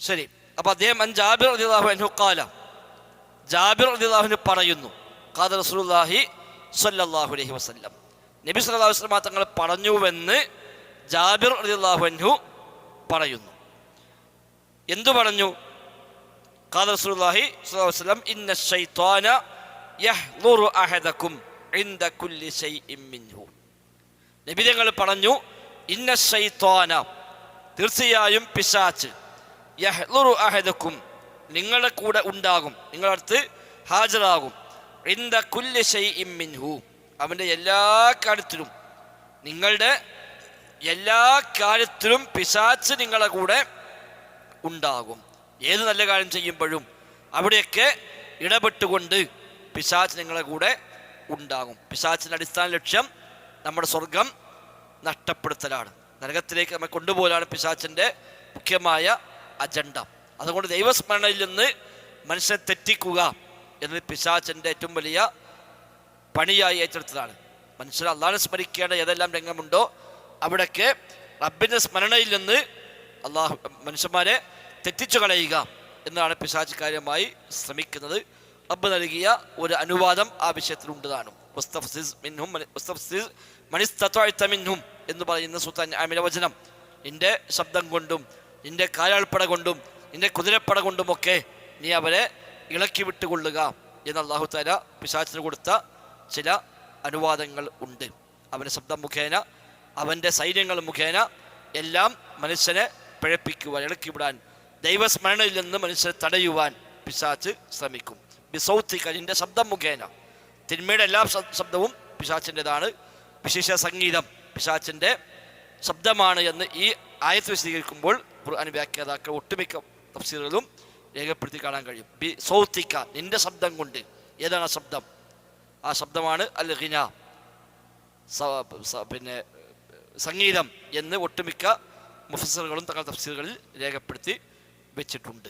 ശരി. അപ്പൊ അദ്ദേഹം ജാബിർ റളിയല്ലാഹു അൻഹു ഖാല, ജാബിർ റളിയല്ലാഹു അൻഹു പറയുന്നു, ഖാല റസൂലുള്ളാഹി സ്വല്ലല്ലാഹു അലൈഹി വസല്ലം, നബി സല്ലല്ലാഹു അലൈഹി വസല്ലം തങ്ങൾ പറഞ്ഞുവെന്ന് ജാബിർ റളിയല്ലാഹു അൻഹു പറയുന്നു. എന്തു പറഞ്ഞു? ഖാല റസൂലുള്ളാഹി സ്വല്ലല്ലാഹു അലൈഹി വസല്ലം ഇന്ന ശൈത്വാന യഹ്ളുറു അഹദകും ഇൻദ കുല്ലി ശൈഇൻ മിൻഹു. നബി തങ്ങൾ പറഞ്ഞു, ഇന്ന ശൈത്വാന, തീർച്ചയായും പിശാച്, യഹ്ളുറു അഹദകും, നിങ്ങളുടെ കൂടെ ഉണ്ടാകും, നിങ്ങളുടെ അടുത്ത് ഹാജരാകും, ഇൻദ കുല്ലി ശൈഇൻ മിൻഹു, അവൻ്റെ എല്ലാ കാര്യത്തിലും, നിങ്ങളുടെ എല്ലാ കാര്യത്തിലും പിശാച് നിങ്ങളുടെ കൂടെ ഉണ്ടാകും. ഏത് നല്ല കാര്യം ചെയ്യുമ്പോഴും അവിടെയൊക്കെ ഇടപെട്ടുകൊണ്ട് പിശാച് നിങ്ങളുടെ കൂടെ ഉണ്ടാകും. പിശാചിൻ്റെ അടിസ്ഥാന ലക്ഷ്യം നമ്മുടെ സ്വർഗം നഷ്ടപ്പെടുത്തലാണ്, നരകത്തിലേക്ക് നമ്മെ കൊണ്ടുപോകലാണ് പിശാചിൻ്റെ മുഖ്യമായ അജണ്ട. അതുകൊണ്ട് ദൈവസ്മരണയിൽ നിന്ന് മനുഷ്യനെ തെറ്റിക്കുക എന്നത് പിശാചിൻ്റെ ഏറ്റവും വലിയ പണിയായി ഏറ്റെടുത്തതാണ്. മനുഷ്യർ അള്ളാഹുവിനെ സ്മരിക്കേണ്ട ഏതെല്ലാം രംഗമുണ്ടോ അവിടേക്ക് റബ്ബിൻ്റെ സ്മരണയിൽ നിന്ന് മനുഷ്യന്മാരെ തെറ്റിച്ചു കളയുക എന്നതാണ് പിശാച് കാര്യമായി ശ്രമിക്കുന്നത്. റബ്ബ് നൽകിയ ഒരു അനുവാദം ആ വിഷയത്തിലുണ്ടതാണ്. എന്ന് പറയുന്ന സൂറത്തുൽ അൻആമിലെ വചനം, നിന്റെ ശബ്ദം കൊണ്ടും നിന്റെ കാലാൾപ്പട കൊണ്ടും നിന്റെ കുതിരപ്പട കൊണ്ടുമൊക്കെ നീ അവരെ ഇളക്കി വിട്ടുകൊള്ളുക എന്ന് അല്ലാഹു തആല പിശാചിന് കൊടുത്ത ചില അനുവാദങ്ങൾ ഉണ്ട്. അവൻ്റെ ശബ്ദം മുഖേന, അവൻ്റെ സൈന്യങ്ങൾ മുഖേന എല്ലാം മനുഷ്യനെ പിഴപ്പിക്കുവാൻ, ഇളക്കിവിടാൻ, ദൈവസ്മരണയിൽ നിന്ന് മനുഷ്യനെ തടയുവാൻ പിശാച് ശ്രമിക്കും. ബിസൗത്തിക, നിന്റെ ശബ്ദം മുഖേന. തിന്മയുടെ എല്ലാ ശബ്ദവും പിശാചിൻ്റെതാണ്. വിശേഷ സംഗീതം പിശാചിൻ്റെ ശബ്ദമാണ് എന്ന് ഈ ആയത്ത് വിശദീകരിക്കുമ്പോൾ ഖുർആൻ വ്യാഖ്യാതാക്കൾ ഒട്ടുമിക്ക തഫ്സീറുകളും രേഖപ്പെടുത്തി കാണാൻ കഴിയും. ബിസൗത്തിക, നിന്റെ ശബ്ദം കൊണ്ട്. ഏതാണ് ആ ശബ്ദം? ആ ശബ്ദമാണ് അൽ ഗിന, പിന്നെ സംഗീതം എന്ന് ഒട്ടുമിക്ക മുഫസ്സിറുകളും തങ്ങളുടെ തഫ്സീറുകളിൽ രേഖപ്പെടുത്തി വെച്ചിട്ടുണ്ട്.